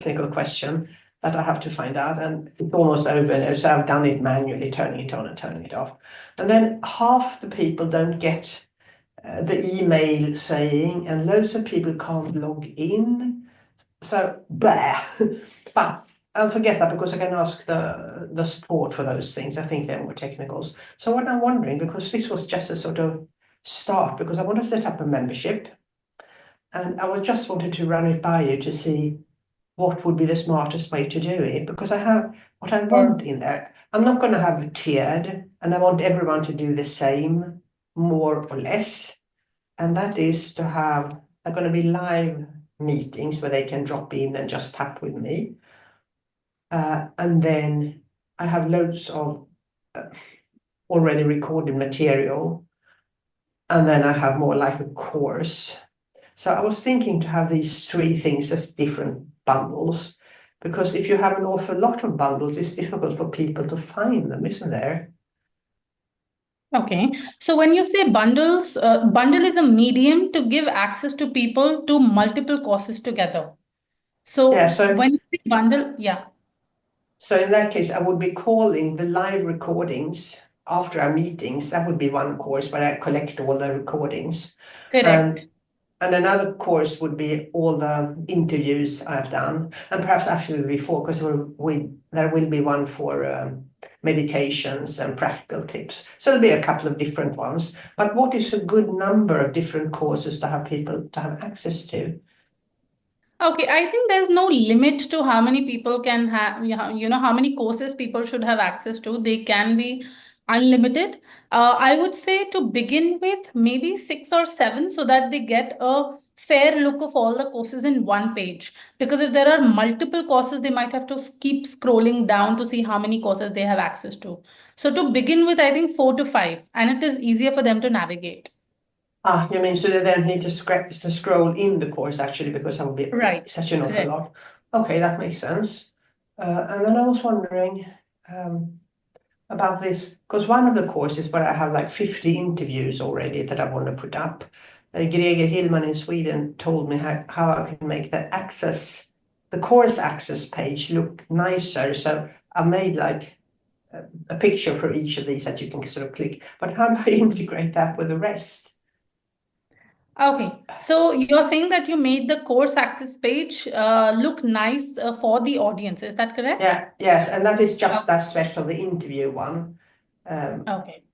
technical question that I have to find out, and it's almost over there, so I've done it manually, turning it on and turning it off. And then half the people don't get the email saying, and loads of people can't log in. So, blah. But I'll forget that because I can ask the support for those things. I think they're more technicals. So what I'm wondering, because this was just a sort of start, because I want to set up a membership, and I just wanted to run it by you to see what would be the smartest way to do it, because I have what I want in there. I'm not going to have it tiered, and I want everyone to do the same, more or less. And that is to have, they're going to be live meetings where they can drop in and just tap with me. And then I have loads of already recorded material. And then I have more like a course. So I was thinking to have these three things as different bundles, because if you have an awful lot of bundles, it's difficult for people to find them, isn't there? Okay, so when you say bundles, bundle is a medium to give access to people to multiple courses together. Yeah, So so when you say bundle, yeah, in that case, I would be calling the live recordings after our meetings. That would be one course where I collect all the recordings. correct. And another course would be all the interviews I've done, and perhaps actually before, because there will be one for meditations and practical tips. So there'll be a couple of different ones. But what is a good number of different courses to have people to have access to? Okay, I think there's no limit to how many people can have, how many courses people should have access to. They can be unlimited. I would say to begin with, maybe 6 or 7 so that they get a fair look of all the courses in one page. Because if there are multiple courses, they might have to keep scrolling down to see how many courses they have access to. So to begin with, I think 4 to 5, and it is easier for them to navigate. You mean so they then need to scroll in the course actually, because that would be Right, such an awful correct. lot. Okay, that makes sense. And then I was wondering about this, because one of the courses where I have like 50 interviews already that I want to put up, Greger Hillman in Sweden told me how I can make the course access page look nicer. So I made like a picture for each of these that you can sort of click. But how do I integrate that with the rest? Okay, so you're saying that you made the course access page look nice for the audience. Is that correct? Yeah, yes, and that is just Okay. that special, the interview one. Okay.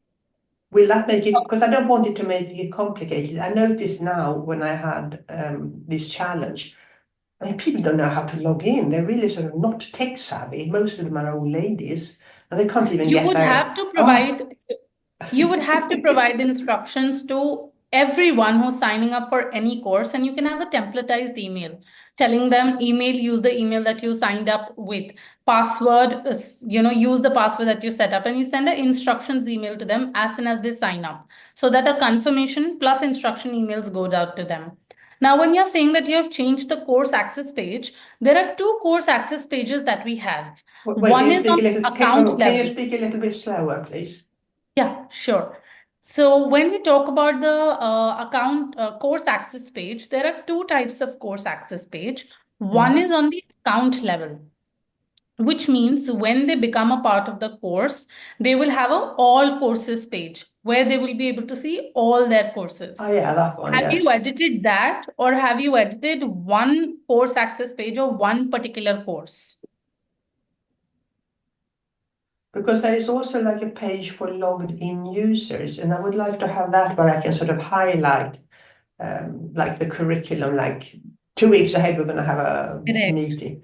Will that make it, because I don't want it to make it complicated. I noticed now when I had this challenge, I mean, people don't know how to log in. They're really sort of not tech savvy. Most of them are old ladies, and they can't even You get would there. have to Oh, provide you would have to provide instructions to everyone who's signing up for any course, and you can have a templatized email telling them use the email that you signed up with, password, use the password that you set up, and you send an instructions email to them as soon as they sign up, so that a confirmation plus instruction emails go out to them. Now, when you're saying that you have changed the course access page, there are two course access pages that we have. wait, can One you is speak on a little? account Can you level. speak a little bit slower, please? Yeah, sure. So when we talk about the account course access page, there are two types of course access page. One Mm. is on the account level, which means when they become a part of the course, they will have a all courses page where they will be able to see all their Oh courses. yeah, that one, Have you yes. edited that, or have you edited one course access page or one particular course? Because there is also like a page for logged in users, and I would like to have that where I can sort of highlight like the curriculum, like 2 weeks ahead, we're going to have a Correct. meeting.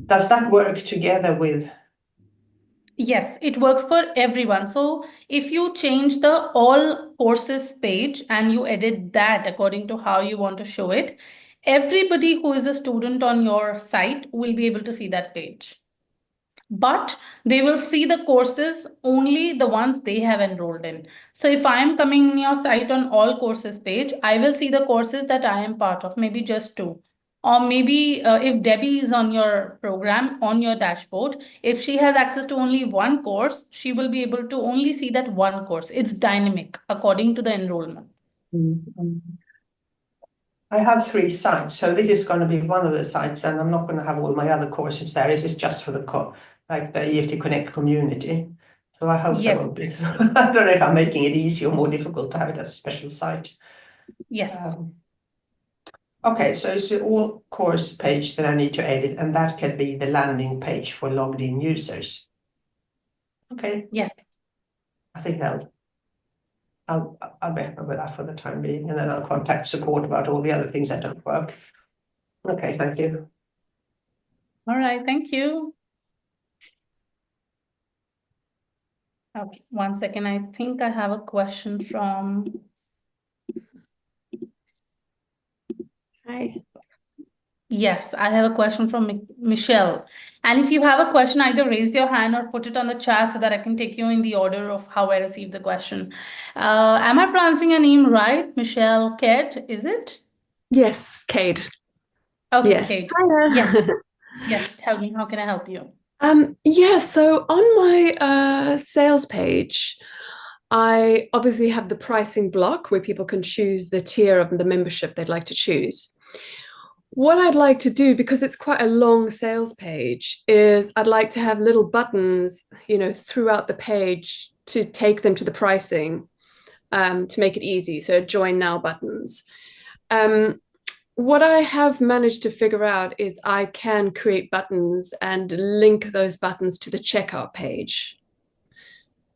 Does that work together with? Yes, it works for everyone. So if you change the all courses page and you edit that according to how you want to show it, everybody who is a student on your site will be able to see that page. But they will see the courses only the ones they have enrolled in. So if I am coming in your site on all courses page, I will see the courses that I am part of, maybe just two. Or maybe if Debbie is on your program, on your dashboard, if she has access to only one course, she will be able to only see that one course. It's dynamic according to the enrollment. Mm. I have 3 sites, so this is going to be one of the sites, and I'm not going to have all my other courses there. This is just for the like the EFT Connect community. So I hope there Yes, won't be. I don't know if I'm making it easier or more difficult to have it as a special site. yes, Okay, so it's the all course page that I need to edit, and that can be the landing page for logged in users. Okay, yes. I think I'll be happy with that for the time being, and then I'll contact support about all the other things that don't work. Okay, thank you. All right, thank you. Okay, 1 second. I think I have a question from. Hi. Yes, I have a question from Michelle. And if you have a question, either raise your hand or put it on the chat so that I can take you in the order of how I received the question. Am I pronouncing your name right? Michelle Ked, is it? Yes, Cade. Okay, Yes. Kate. Hiya. Yes, yes. Tell me, how can I help you? Yeah, so on my sales page, I obviously have the pricing block where people can choose the tier of the membership they'd like to choose. What I'd like to do, because it's quite a long sales page, is I'd like to have little buttons, throughout the page to take them to the pricing, to make it easy. So join now buttons. What I have managed to figure out is I can create buttons and link those buttons to the checkout page.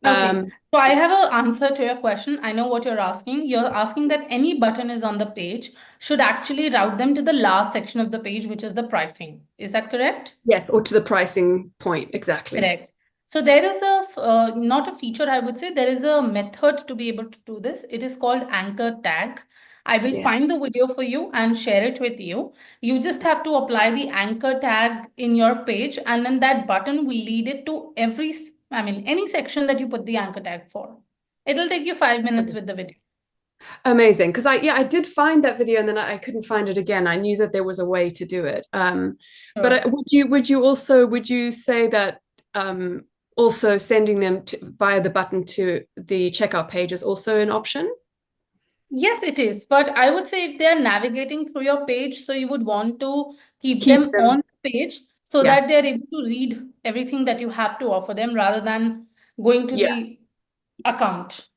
Okay, so I have an answer to your question. I know what you're asking. You're asking that any button is on the page should actually route them to the last section of the page, which is the pricing. Is that correct? Yes, or to the pricing point, exactly. Correct. So there is not a feature, I would say, there is a method to be able to do this. It is called anchor tag. I will Yeah. find the video for you and share it with you. You just have to apply the anchor tag in your page, and then that button will lead it to any section that you put the anchor tag for. It'll take you 5 minutes with the video. Amazing, because I did find that video and then I couldn't find it again. I knew that there was a way to do it. But would you say that also sending them via the button to the checkout page is also an option? Yes, it is. But I would say if they are navigating through your page, so you would want to keep Keep them them. on the page so Yeah. that they're able to read everything that you have to offer them rather than going to Yeah. the account.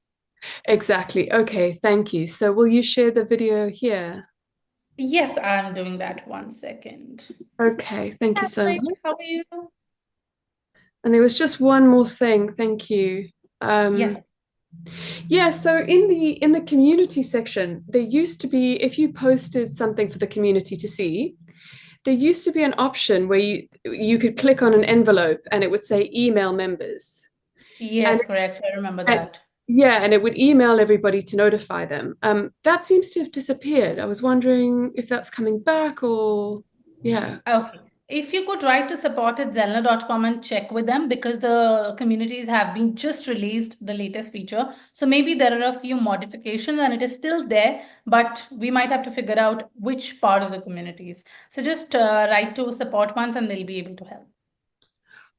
Exactly. Okay, thank you. So will you share the video here? Yes, I'm doing that. 1 second. Okay, thank you so Great. much. How are you? And there was just one more thing. Thank you. Yes. Yeah, so in the community section, there used to be, if you posted something for the community to see, there used to be an option where you could click on an envelope and it would say email members. Yes, correct. I remember And that. yeah, and it would email everybody to notify them. That seems to have disappeared. I was wondering if that's coming back or yeah. Okay. If you could write to support at zenler.com and check with them because the communities have been just released the latest feature. So maybe there are a few modifications and it is still there, but we might have to figure out which part of the communities. So just write to support once and they'll be able to help.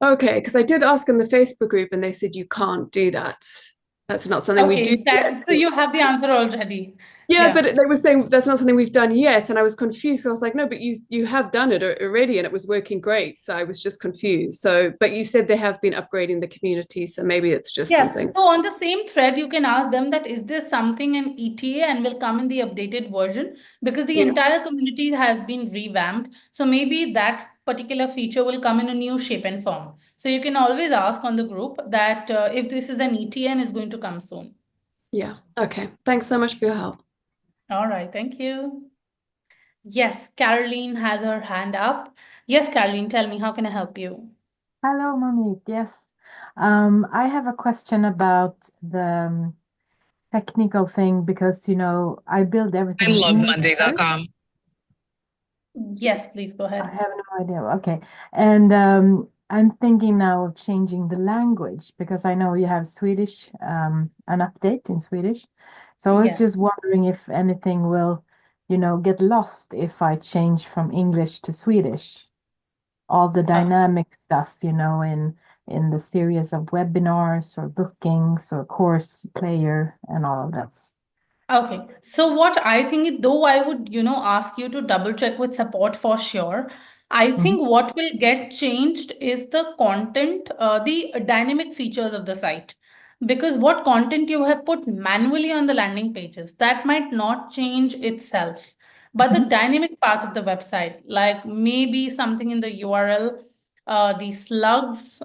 Okay, because I did ask in the Facebook group and they said you can't do that. That's not something we do yet. So you have the answer already. Yeah, but they were saying that's not something we've done yet, and I was confused. I was like, no, but you have done it already, and it was working great. So I was just confused. So, but you said they have been upgrading the community, so maybe it's just something. So on the same thread, you can ask them that is this something in ETA and will come in the updated version because the entire community has been revamped. So maybe that particular feature will come in a new shape and form. So you can always ask on the group that if this is an ETA and is going to come soon. Yeah. Okay. Thanks so much for your help. All right. Thank you. Yes, Caroline has her hand up. Yes, Caroline, tell me, how can I help you? Hello, Monique. Yes. I have a question about the technical thing because, I build everything in English first. Yes, please go I ahead. have no idea. Okay. And I'm thinking now of changing the language because I know you have Swedish, an update in Swedish. So I was just Yes. wondering if anything will, get lost if I change from English to Swedish. All the dynamic stuff, in the series of webinars or bookings or course player and all of this. Okay, so what I think, though I would, ask you to double check with support for sure. I Mhm. think what will get changed is the content, the dynamic features of the site. Because what content you have put manually on the landing pages, that might not change itself. But the Mhm. dynamic parts of the website, like maybe something in the URL, the slugs,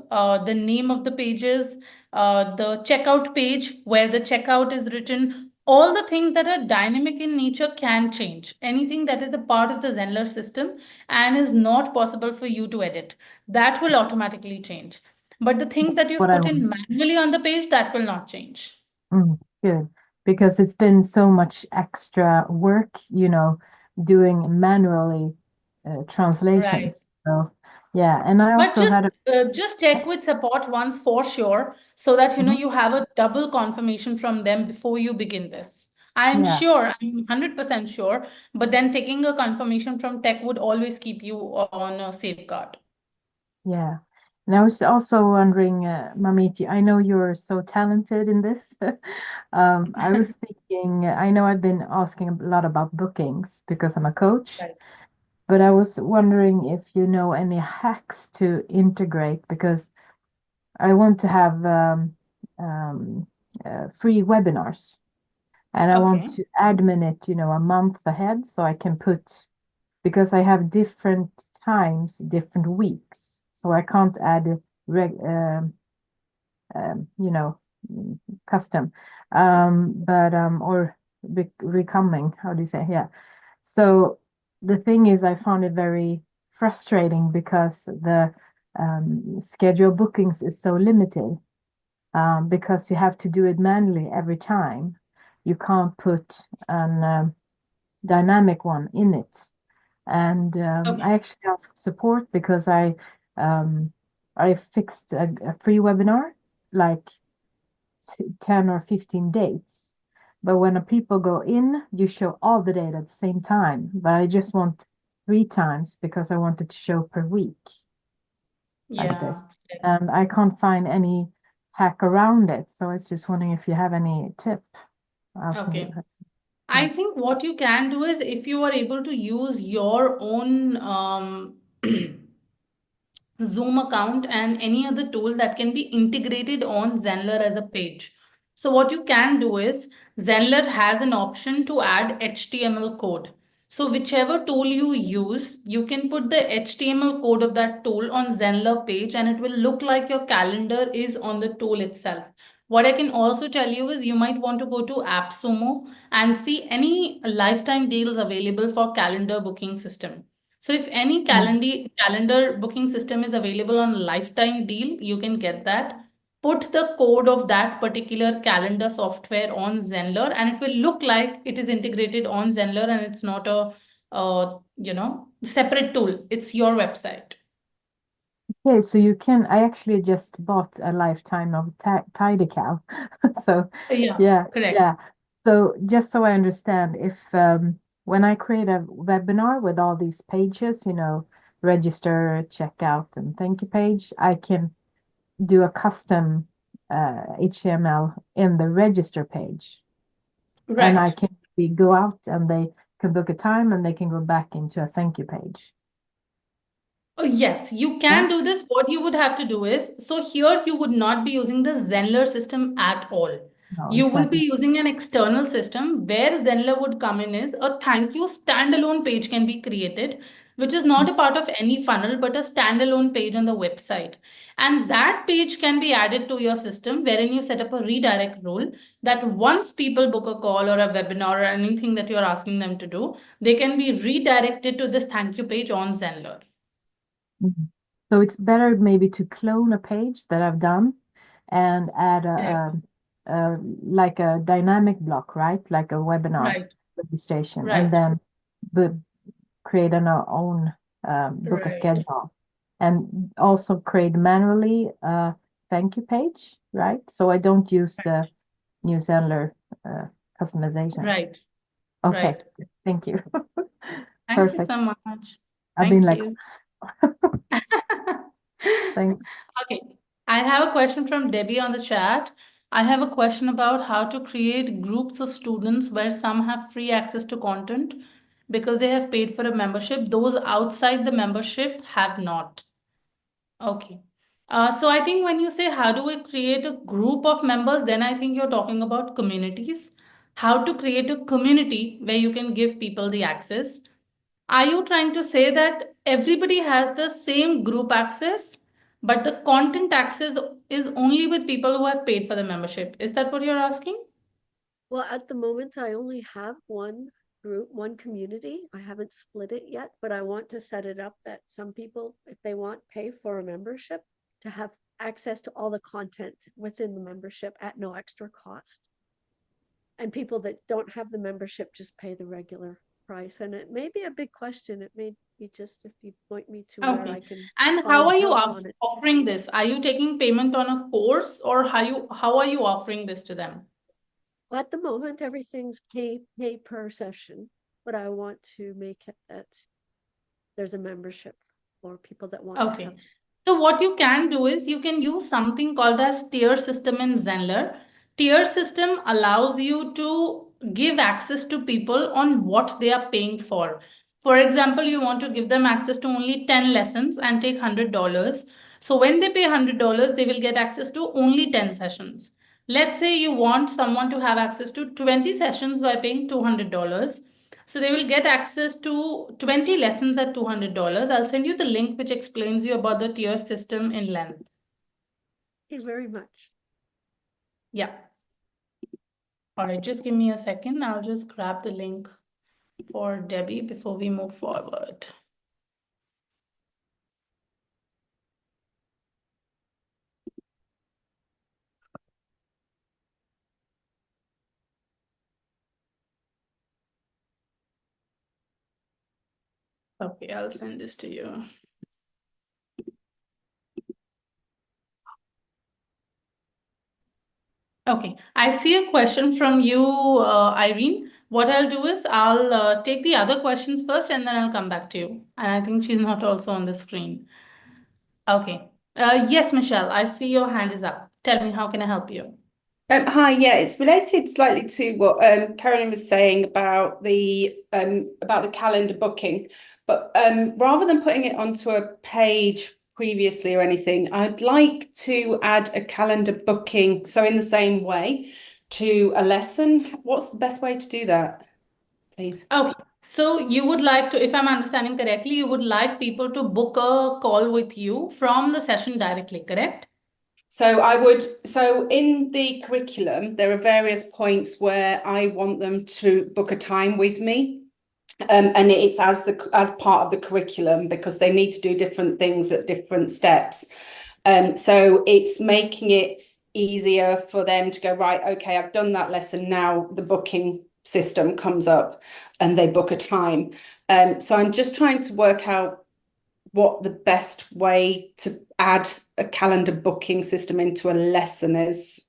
the name of the pages, the checkout page where the checkout is written, all the things that are dynamic in nature can change. Anything that is a part of the Zenler system and is not possible for you to edit, that will automatically change. But the things that you've What I put want. in manually on the page, that will not change. Good. Because it's been so much extra work, doing manually Right. translations. So yeah, and I But also just had a just check with support once for sure, so that Mhm. you have a double confirmation from them before you begin this. I'm Yeah, sure, I'm 100% sure, but then taking a confirmation from tech would always keep you on a safeguard. yeah. And I was also wondering, Mamiti, I know you're so talented in this. I was thinking, I know I've been asking a lot about bookings because I'm a coach, Right. but I was wondering if you know any hacks to integrate because I want to have um, free webinars and I want Okay. to admin it, a month ahead so I can put, because I have different times, different weeks. So I can't add you know, custom, but or becoming, how do you say? Yeah. So the thing is, I found it very frustrating because the schedule bookings is so limited because you have to do it manually every time. You can't put an dynamic one in it. And Okay. I actually asked support because um, I fixed a free webinar like 10 or 15 dates. But when people go in, you show all the data at the same time. But I just want 3 times because I wanted to show per week like Yeah. this. And I can't find any hack around it. So I was just wondering if you have any tip. How can Okay. you? I think what you can do is, if you are able to use your own Zoom account and any other tool that can be integrated on Zenler as a page. So what you can do is, Zenler has an option to add HTML code. So whichever tool you use, you can put the HTML code of that tool on Zenler page and it will look like your calendar is on the tool itself. What I can also tell you is, you might want to go to AppSumo and see any lifetime deals available for calendar booking system. So if any calendar booking system is available on lifetime deal, you can get that. Put the code of that particular calendar software on Zenler, and it will look like it is integrated on Zenler, and it's not a separate tool. It's your website. Okay, so you can. I actually just bought a lifetime of Tidycal. So, Yeah, yeah, correct. yeah. So just so I understand, if when I create a webinar with all these pages, register, checkout, and thank you page, I can do a custom HTML in the register page, and I Right. can go out and they can book a time and they can go back into a thank you page. Oh, yes, you Yeah. can do this. What you would have to do is, so here you would not be using the Zenler system at all. No, You will be exactly. using an external system where Zenler would come in is a thank you standalone page can be created, which is not a part of any funnel, but a standalone page on the website. And that page can be added to your system wherein you set up a redirect rule that once people book a call or a webinar or anything that you're asking them to do, they can be redirected to this thank you page on Zenler. Mhm. So it's better maybe to clone a page that I've done and add Correct. like a dynamic block, right? Like a webinar Right. registration, and Right. then bu create an our own book a Right. schedule, and also create manually a thank you page, right? So I don't use the new Zenler customization. Right. Okay, Right. thank you. Thank you Perfect. so much. I've been Thank like, you. thanks. Okay. I have a question from Debbie on the chat. I have a question about how to create groups of students where some have free access to content because they have paid for a membership. Those outside the membership have not. Okay. So I think when you say how do we create a group of members, then I think you're talking about communities. How to create a community where you can give people the access. Are you trying to say that everybody has the same group access, but the content access is only with people who have paid for the membership? Is that what you're asking? Well, at the moment, I only have one group, one community. I haven't split it yet, but I want to set it up that some people, if they want, pay for a membership to have access to all the content within the membership at no extra cost. And people that don't have the membership just pay the regular price. And it may be a big question. It may be just if you point me to where I Okay. can And how find are you help on it. offering this? Are you taking payment on a course, or how are you offering this to them? Well, at the moment, everything's pay per session, but I want to make it that there's a membership for people that want to Okay. have. So what you can do is you can use something called as tier system in Zenler. Tier system allows you to give access to people on what they are paying for. For example, you want to give them access to only 10 lessons and take $100. So when they pay $100, they will get access to only 10 sessions. Let's say you want someone to have access to 20 sessions by paying $200. So they will get access to 20 lessons at $200. I'll send you the link which explains you about the tier system in length. Thank you very much. Yeah. All right, just give me a second. I'll just grab the link for Debbie before we move forward. Okay, I'll send this to you. Okay, I see a question from you, Irene. What I'll do is I'll take the other questions first and then I'll come back to you. And I think she's not also on the screen. Okay. Yes, Michelle, I see your hand is up. Tell me, how can I help you? Hi, yeah, it's related slightly to what Carolyn was saying about the calendar booking, but rather than putting it onto a page previously or anything, I'd like to add a calendar booking. So in the same way to a lesson, what's the best way to do that, please? Okay, so you would like to, if I'm understanding correctly, you would like people to book a call with you from the session directly, correct? So in the curriculum, there are various points where I want them to book a time with me. And it's as part of the curriculum because they need to do different things at different steps. So it's making it easier for them to go, right, okay, I've done that lesson, now the booking system comes up and they book a time. So I'm just trying to work out what the best way to add a calendar booking system into a lesson is.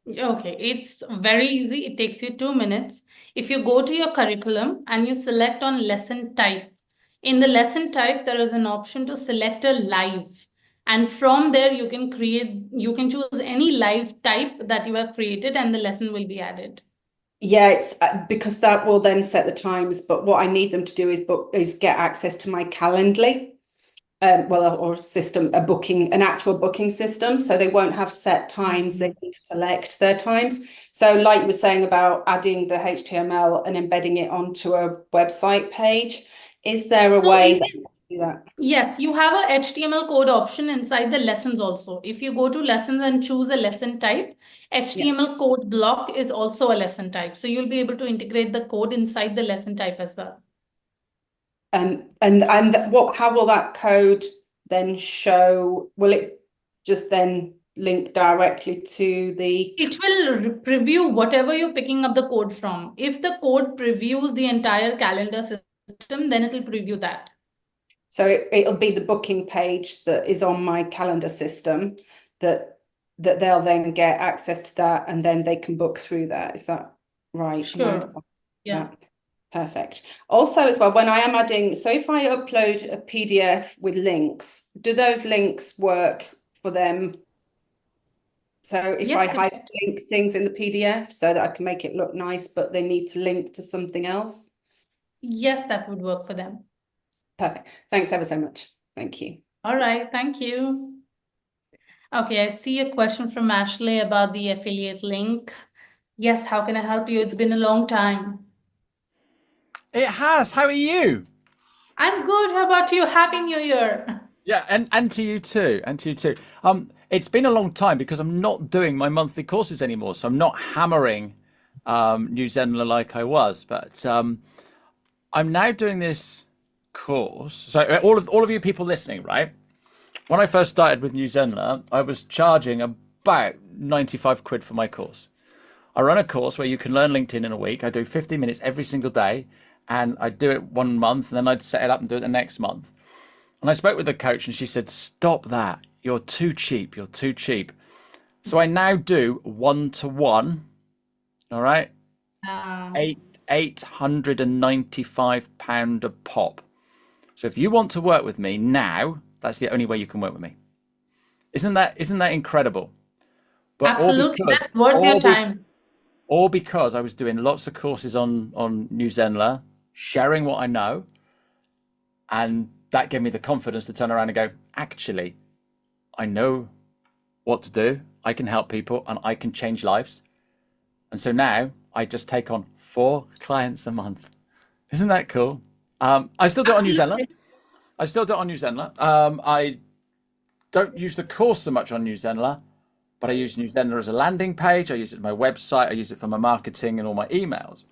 Okay, it's very easy. It takes you 2 minutes. If you go to your curriculum and you select on lesson type, in the lesson type, there is an option to select a live. And from there, you can choose any live type that you have created and the lesson will be added. Yeah, it's because that will then set the times. But what I need them to do is get access to my Calendly, or system, an actual booking system. So they won't have set times. They need to select their times. So like you were saying about adding the HTML and embedding it onto a website page, is there a way to do that? Yes, you have a HTML code option inside the lessons also. If you go to lessons and choose a lesson type, HTML code block is also a lesson type. So you'll be able to integrate the code inside the lesson type as well. And how will that code then show? Will it just then link directly to the? It will preview whatever you're picking up the code from. If the code previews the entire calendar system, then it'll preview that. So it'll be the booking page that is on my calendar system that they'll then get access to that and then they can book through that. Is that right? Sure. Yeah. Perfect. Also, as well, when I am adding, so if I upload a PDF with links, do those links work for them So if Yes, I correct. hyperlink things in the PDF so that I can make it look nice, but they need to link to something else. Yes, that would work for them. Perfect. Thanks ever so much. Thank you. All right, thank you. Okay, I see a question from Ashley about the affiliate link. Yes, how can I help you? It's been a long time. It has. How are you? I'm good. How about you? Happy New Year. Yeah, and to you too. And to you too. It's been a long time because I'm not doing my monthly courses anymore. So I'm not hammering New Zenler like I was. But I'm now doing this course. So all of you people listening, right? When I first started with New Zenler, I was charging about 95 quid for my course. I run a course where you can learn LinkedIn in a week. I do 15 minutes every single day, and I'd do it 1 month, and then I'd set it up and do it the next month. And I spoke with the coach, and she said, "Stop that! You're too cheap. You're too cheap." So I now do 1-to-1. All right, £895 a pop. So if you want to work with me now, that's the only way you can work with me. Isn't that incredible? But Absolutely, that's worth your time. Or because I was doing lots of courses on New Zenler, sharing what I know, and that gave me the confidence to turn around and go, actually, I know what to do. I can help people and I can change lives. And so now I just take on 4 clients a month. Isn't that cool? I still do it on New Zenler. I don't use the course so much on New Zenler, but I use New Zenler as a landing page. I use it as my website. I use it for my marketing and all my emails.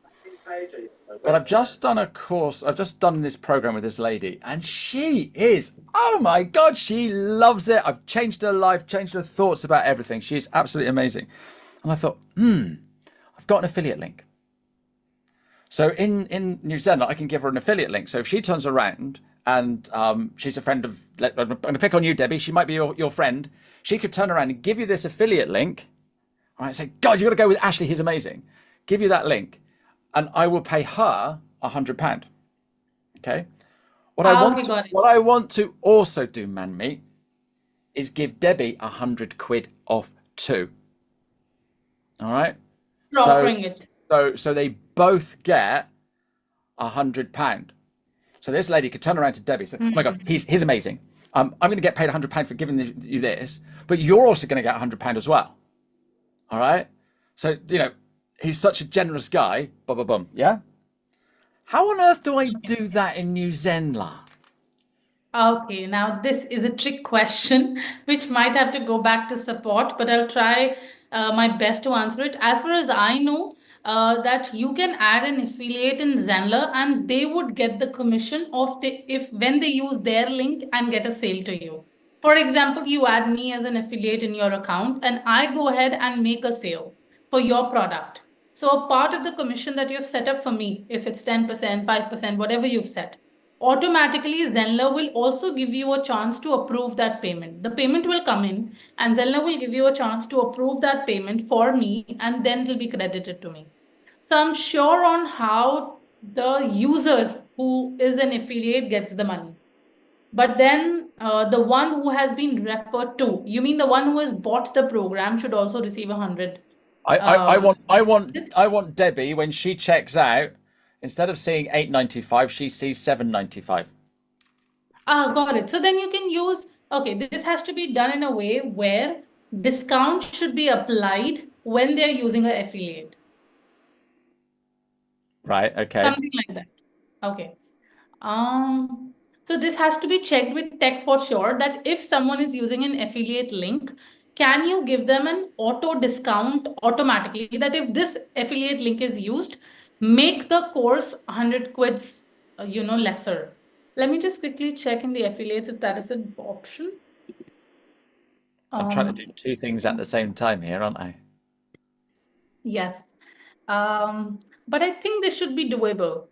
But I've just done a course. I've just done this program with this lady, and she is, oh my God, she loves it. I've changed her life, changed her thoughts about everything. She's absolutely amazing. And I thought, I've got an affiliate link. So in New Zenler, I can give her an affiliate link. So if she turns around and she's a friend of, I'm going to pick on you, Debbie. She might be your friend. She could turn around and give you this affiliate link. All right, say, God, you've got to go with Ashley. He's amazing. Give you that link, and I will pay her £100. Okay. What I want to also do, Manmeet, is give Debbie 100 quid off too. All right. Offering it. So they both get £100. So this lady could turn around to Debbie and say, "Oh my God, he's amazing. I'm going to get paid £100 for giving you this, but you're also going to get £100 as well." All right. So, he's such a generous guy. Bum, bum, bum. Yeah. How on earth do I do that in New Zenler? Okay, now this is a trick question, which might have to go back to support, but I'll try my best to answer it. As far as I know, that you can add an affiliate in Zenler, and they would get the commission of when they use their link and get a sale to you. For example, you add me as an affiliate in your account, and I go ahead and make a sale for your product. So a part of the commission that you've set up for me, if it's 10%, 5%, whatever you've set, automatically Zenler will also give you a chance to approve that payment. The payment will come in, and Zenler will give you a chance to approve that payment for me, and then it will be credited to me. So I'm sure on how the user who is an affiliate gets the money. But then the one who has been referred to, you mean the one who has bought the program, should also receive 100. I want Debbie, when she checks out, instead of seeing £8.95, she sees £7.95. Got it. So then you can use, okay, this has to be done in a way where discount should be applied when they're using an affiliate. Right. Okay. Something like that. Okay. So this has to be checked with tech for sure, that if someone is using an affiliate link, can you give them an auto discount automatically, that if this affiliate link is used, make the course 100 quids, lesser. Let me just quickly check in the affiliates if that is an option. I'm trying to do 2 things at the same time here, aren't I? Yes. But I think this should be doable.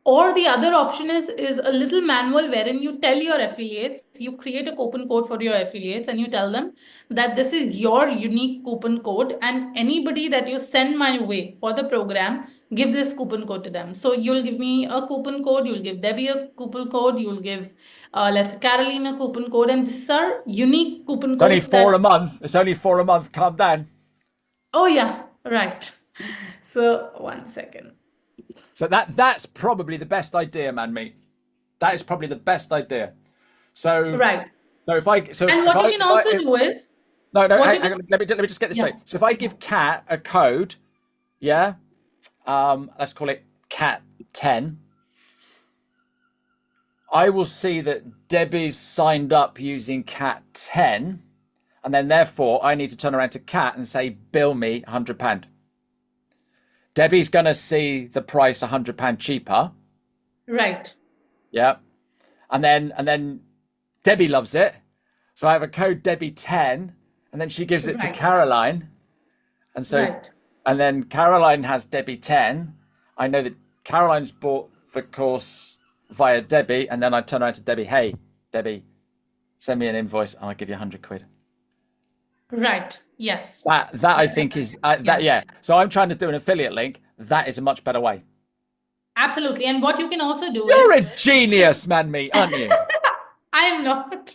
Or the other option is a little manual wherein you tell your affiliates, you create a coupon code for your affiliates, and you tell them that this is your unique coupon code, and anybody that you send my way for the program, give this coupon code to them. So you'll give me a coupon code, you'll give Debbie a coupon code, you'll give let's say Carolina coupon code, and these are unique coupon It's only codes 4 a that, month. It's only 4 a month. Calm down. oh yeah, right. So 1 second. So that's probably the best idea, man meat. That is probably the best idea. So Right. so if I so And if what you I can if also I, do is, no what you hang can, on, let me just get this yeah, straight. So if I give Cat a code, yeah, let's call it Cat 10. I will see that Debbie's signed up using Cat 10, and then therefore I need to turn around to Cat and say, bill me £100. Debbie's going to see the price £100 cheaper. right. Yeah. And then Debbie loves it. So I have a code Debbie 10, and then she gives it to Right. Caroline. And so, Right. and then Caroline has Debbie 10. I know that Caroline's bought the course via Debbie, and then I turn around to Debbie, hey, Debbie, send me an invoice and I'll give you £100. Right. Yes. That I think is yeah. So I'm trying to do an affiliate link. That is a much better way. Absolutely. And what you can also do You're is, a genius, man, me, aren't you? I am not.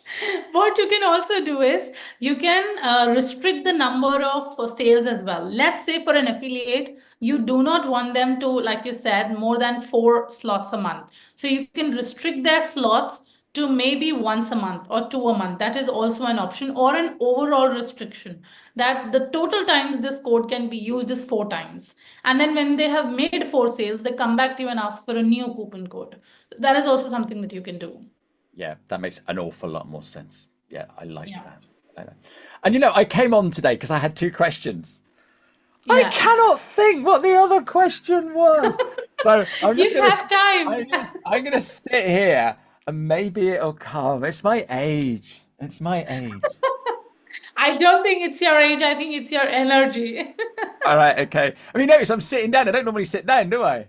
What you can also do is you can restrict the number of sales as well. Let's say for an affiliate, you do not want them to, like you said, more than 4 slots a month. So you can restrict their slots to maybe once a month or 2 a month. That is also an option, or an overall restriction that the total times this code can be used is 4 times. And then when they have made 4 sales, they come back to you and ask for a new coupon code. That is also something that you can do. Yeah, that makes an awful lot more sense. Yeah, I like Yeah. that. I like that. And you know, I came on today because I had 2 questions. I Yeah. cannot think what the other question was. So I'm just You gonna have time. I'm gonna sit here and maybe it'll come. It's my age. It's my age. I don't think it's your age. I think it's your energy. All right, okay. I mean, notice I'm sitting down. I don't normally sit down, do I?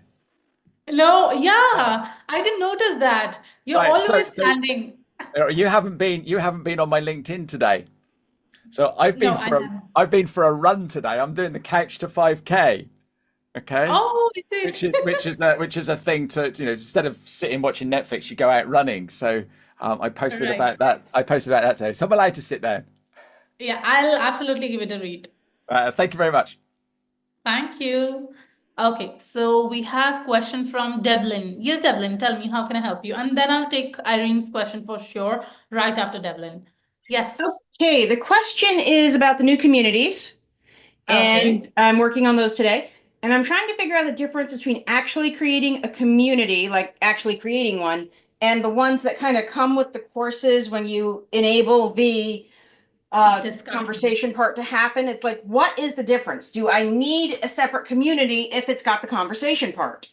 No, yeah, I didn't notice that. You're Right, always standing. you haven't been on my LinkedIn today. So I've No, been I for haven't. I've been for a run today. I'm doing the couch to 5K. Okay. Oh, is it? Which is a thing to, you know, instead of sitting watching Netflix, you go out running. So I posted Right. about that. I posted about that today. So I'm allowed to sit down. Yeah, I'll absolutely give it a read. Thank you very much. Thank you. Okay, so we have question from Devlin. Yes, Devlin, tell me, how can I help you? And then I'll take Irene's question for sure right after Devlin. Yes. Okay, the question is about the new communities, and Okay. I'm working on those today. And I'm trying to figure out the difference between actually creating a community, like actually creating one, and the ones that kind of come with the courses when you enable the Discussion. conversation part to happen. It's like, what is the difference? Do I need a separate community if it's got the conversation part?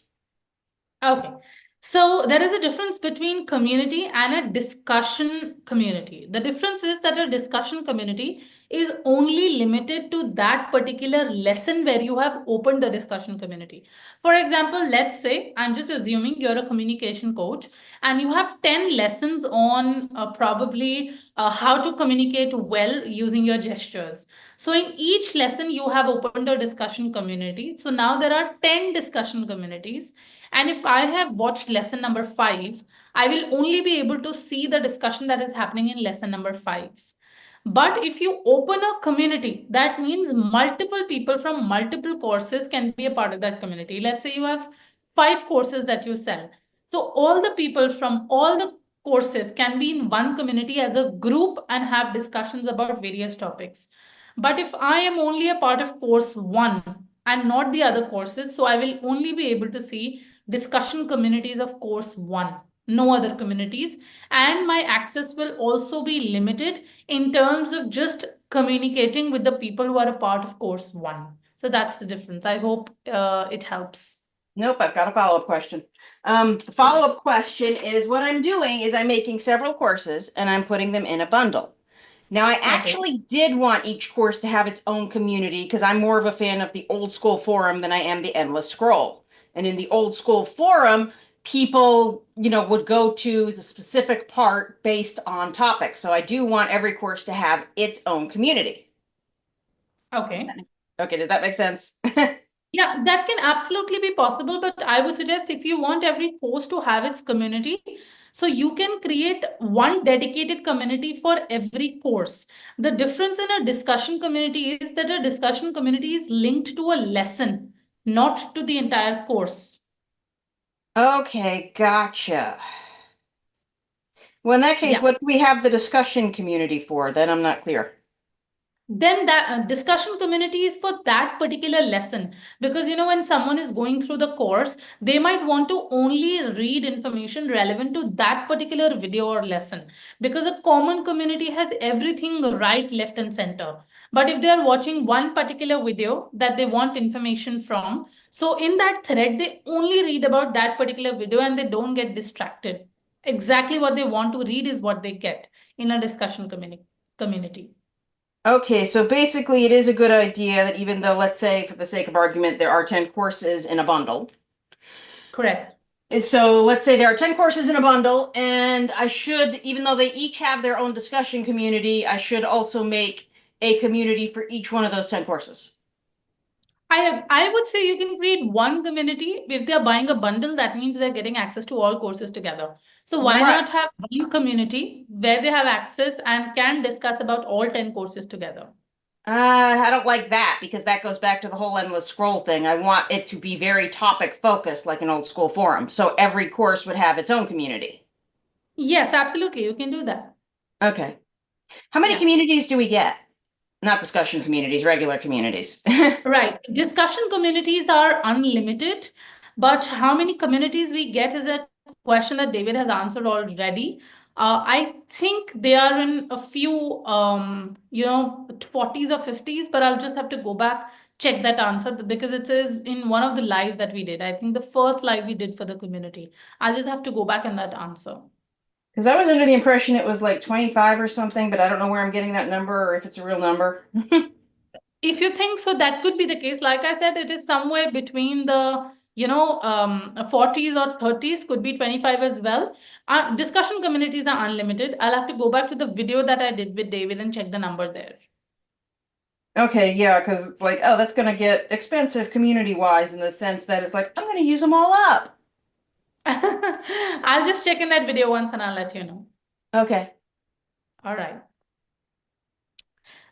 Okay, so there is a difference between community and a discussion community. The difference is that a discussion community is only limited to that particular lesson where you have opened the discussion community. For example, let's say, I'm just assuming you're a communication coach and you have 10 lessons on probably how to communicate well using your gestures. So in each lesson, you have opened a discussion community. So now there are 10 discussion communities. And if I have watched lesson number 5, I will only be able to see the discussion that is happening in lesson number 5. But if you open a community, that means multiple people from multiple courses can be a part of that community. Let's say you have 5 courses that you sell. So all the people from all the courses can be in one community as a group and have discussions about various topics. But if I am only a part of course 1 and not the other courses, so I will only be able to see discussion communities of course 1, no other communities, and my access will also be limited in terms of just communicating with the people who are a part of course 1. So that's the difference. I hope it helps. Nope, I've got a follow-up question. The follow-up question is, what I'm doing is I'm making several courses and I'm putting them in a bundle. Now, I actually did want each course to have its own community because I'm more of a fan of the old school forum than I am the endless scroll. And in the old school forum, people, would go to the specific part based on topic. So I do want every course to have its own community. Okay. Okay, does that make sense? Yeah, that can absolutely be possible, but I would suggest if you want every course to have its community, So you can create one dedicated community for every course. The difference in a discussion community is that a discussion community is linked to a lesson, not to the entire course. Okay, gotcha. Well, in that case, Yeah. what do we have the discussion community for? Then I'm not clear. Then that discussion community is for that particular lesson, because when someone is going through the course, they might want to only read information relevant to that particular video or lesson, because a common community has everything right, left, and center. But if they are watching one particular video that they want information from, so in that thread they only read about that particular video and they don't get distracted. Exactly what they want to read is what they get in a discussion community. Okay, so basically it is a good idea that even though, let's say, for the sake of argument, there are 10 courses in a bundle. Correct. So let's say there are 10 courses in a bundle, and I should, even though they each have their own discussion community, I should also make a community for each one of those 10 courses. I would say you can create one community. If they're buying a bundle, that means they're getting access to all courses together. So why Right. not have one community where they have access and can discuss about all 10 courses together? I don't like that because that goes back to the whole endless scroll thing. I want it to be very topic focused, like an old school forum. So every course would have its own community. Yes, absolutely. You can do that. Okay. How many Yeah. communities do we get? Not discussion communities, regular communities. Right. Discussion communities are unlimited, but how many communities we get is a question that David has answered already. I think they are in a few, 40s or 50s, but I'll just have to go back, check that answer because it is in one of the lives that we did. I think the first live we did for the community. I'll just have to go back in that answer. Because I was under the impression it was like 25 or something, but I don't know where I'm getting that number or if it's a real number. If you think so, that could be the case. Like I said, it is somewhere between the 40s or 30s, could be 25 as well. Discussion communities are unlimited. I'll have to go back to the video that I did with David and check the number there. Okay, yeah, because it's like, oh, that's going to get expensive community-wise in the sense that it's like, I'm going to use them all up. I'll just check in that video once and I'll let you know. Okay. All right.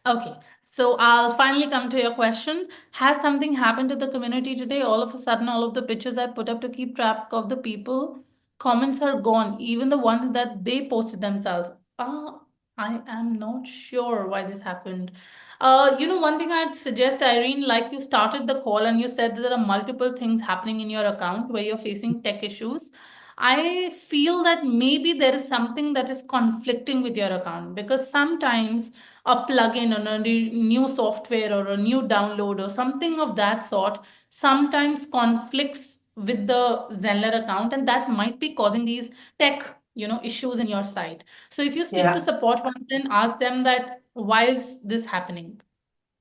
Okay, so I'll finally come to your question. Has something happened to the community today? All of a sudden, all of the pictures I put up to keep track of the people, comments are gone, even the ones that they posted themselves. I am not sure why this happened. One thing I'd suggest, Irene, like you started the call and you said that there are multiple things happening in your account where you're facing tech issues. I feel that maybe there is something that is conflicting with your account, because sometimes a plugin or a new software or a new download or something of that sort sometimes conflicts with the Zenler account, and that might be causing these tech issues in your site. So if you speak to support once, then ask them that why is this happening.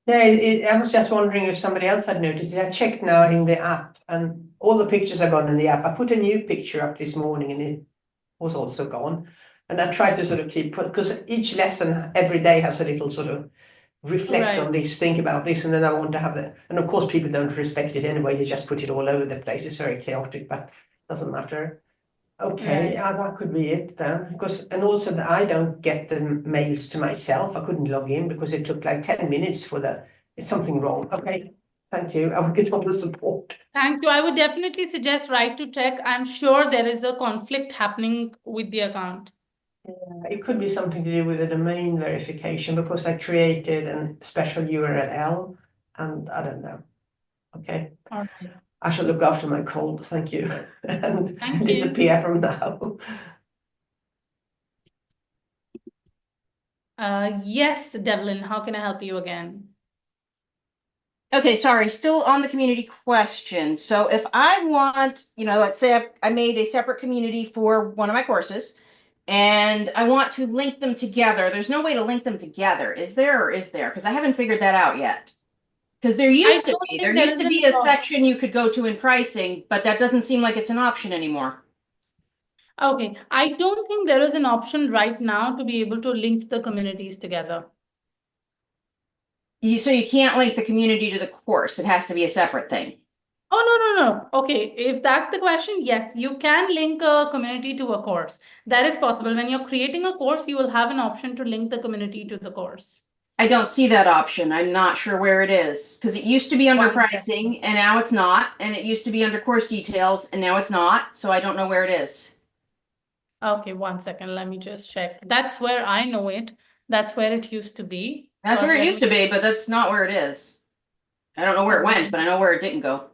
Yeah, I was just wondering if somebody else had noticed it. I checked now in the app and all the pictures are gone in the app. I put a new picture up this morning and it was also gone. And I try to sort of keep, because each lesson every day has a little sort of reflect on this, think about this, and then I want to have that. And of course, people don't respect it anyway. They just put it all over the place. It's very chaotic, but it doesn't matter. Okay, yeah, that could be it then. Because, and also that I don't get the mails to myself. I couldn't log in because it took like 10 minutes for it's something wrong. Okay, thank you. I will get on the support. Thank you. I would definitely suggest write to tech. I'm sure there is a conflict happening with the account. Yeah, it could be something to do with the domain verification because I created a special URL and I don't know. Okay. All right. I shall look after my cold, thank you, and Thank you. disappear from now. Yes, Devlin, how can I help you again? Okay, sorry, still on the community question. So if I want, let's say I made a separate community for one of my courses and I want to link them together. There's no way to link them together. Is there or is there? Because I haven't figured that out yet. Because there used to be. There used to be a section you could go to in pricing, but that doesn't seem like it's an option anymore. Okay, I don't think there is an option right now to be able to link the communities together. So you can't link the community to the course. It has to be a separate thing. Oh, no. Okay, if that's the question, yes, you can link a community to a course. That is possible. When you're creating a course, you will have an option to link the community to the course. I don't see that option. I'm not sure where it is because it used to be under One second. pricing and now it's not. And it used to be under course details and now it's not. So I don't know where it is. Okay, 1 second. Let me just check. That's where I know it. That's where it used to be. That's But where it let used me- to be, but that's not where it is. I don't know where it went, but I know where it didn't go.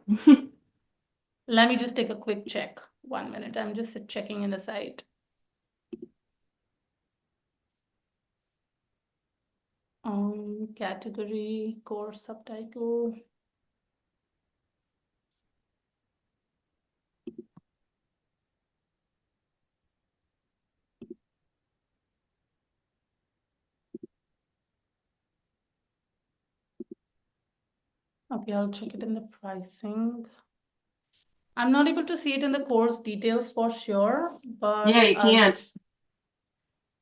Let me just take a quick check. 1 minute. I'm just checking in the site. Category, course subtitle. Okay, I'll check it in the pricing. I'm not able to see it in the course details for sure, but Yeah, you can't.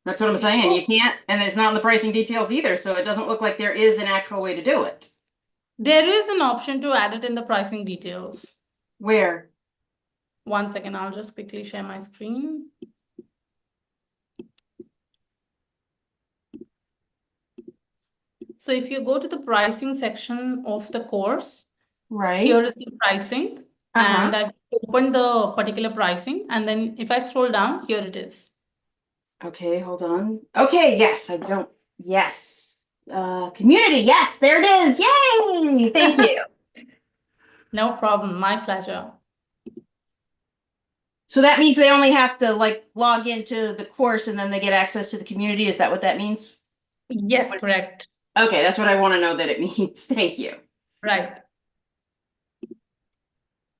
That's what I'm saying. You can't, and it's not in the pricing details either. So it doesn't look like there is an actual way to do it. There is an option to add it in the pricing details. Where? 1 second, I'll just quickly share my screen. So if you go to the pricing section of the course, Right. here is the pricing, and I've opened the particular pricing, and then if I scroll down, here it is. Okay, hold on. Okay, yes, I don't. Yes. Community, yes, there it is. Yay! Thank you. No problem, my pleasure. So that means they only have to like log into the course and then they get access to the community. Is that what that means? Yes, correct. Okay, that's what I want to know that it means. Thank you. Right.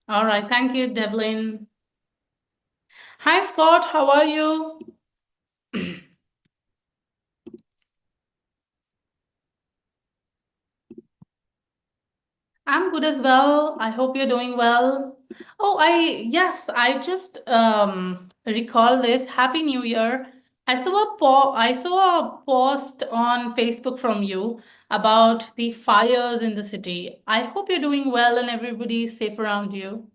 All right, thank you, Devlin. Hi, Scott, how are you? I'm good as well. I hope you're doing well. Oh, yes, I just recall this. Happy New Year. I saw a post on Facebook from you about the fires in the city. I hope you're doing well and everybody's safe around you.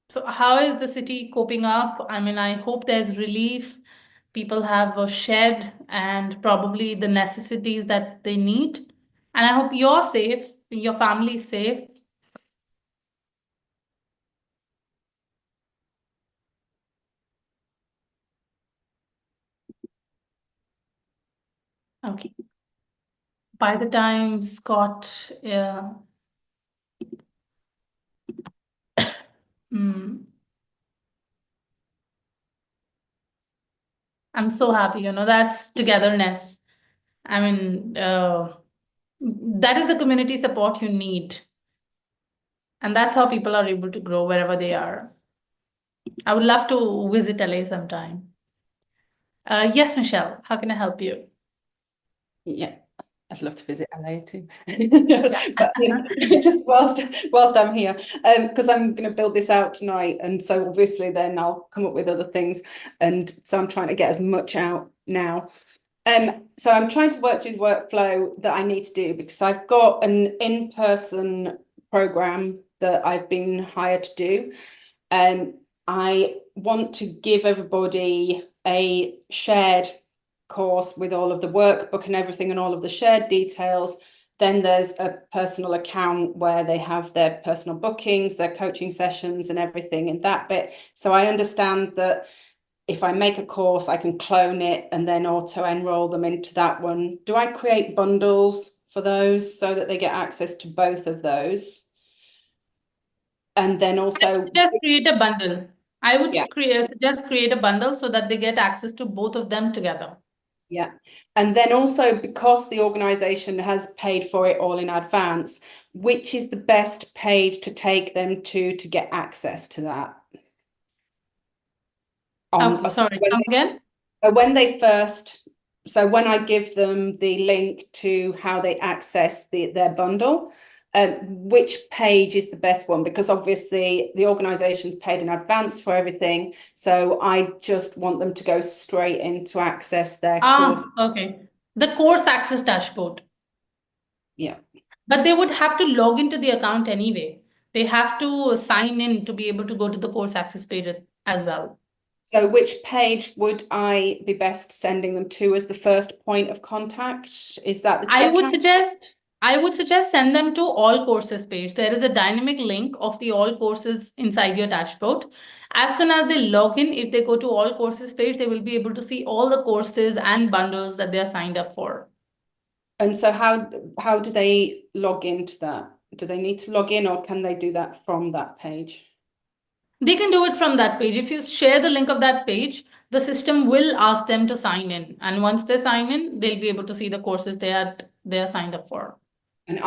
So how is the city coping up? I mean, I hope there's relief. People have a shed and probably the necessities that they need. And I hope you're safe, your family's safe. Okay. By the time Scott, I'm so happy, that's togetherness. I mean, that is the community support you need. And that's how people are able to grow wherever they are. I would love to visit LA sometime. Yes, Michelle, how can I help you? Yeah, I'd love to visit LA too. But just whilst I'm here, because I'm going to build this out tonight, and so obviously then I'll come up with other things, and so I'm trying to get as much out now. So I'm trying to work through the workflow that I need to do because I've got an in-person program that I've been hired to do. I want to give everybody a shared course with all of the workbook and everything and all of the shared details. Then there's a personal account where they have their personal bookings, their coaching sessions and everything in that bit. So I understand that if I make a course, I can clone it and then auto enroll them into that one. Do I create bundles for those so that they get access to both of those? And then also just create a bundle. I would suggest create a bundle so that they get access to both of them together. Yeah. And then also because the organization has paid for it all in advance, which is the best page to take them to get access to that? Okay, sorry, come again? So when I give them the link to how they access their bundle, which page is the best one? Because obviously the organization's paid in advance for everything. So I just want them to go straight in to access their course. Okay. The course access dashboard. Yeah. But they would have to log into the account anyway. They have to sign in to be able to go to the course access page as well. So which page would I be best sending them to as the first point of contact? Is that the I would checkout? suggest send them to all courses page. There is a dynamic link of the all courses inside your dashboard. As soon as they log in, if they go to all courses page, they will be able to see all the courses and bundles that they are signed up for. And so how do they log into that? Do they need to log in, or can they do that from that page? They can do it from that page. If you share the link of that page, the system will ask them to sign in. And once they sign in, they'll be able to see the courses they are signed up for. And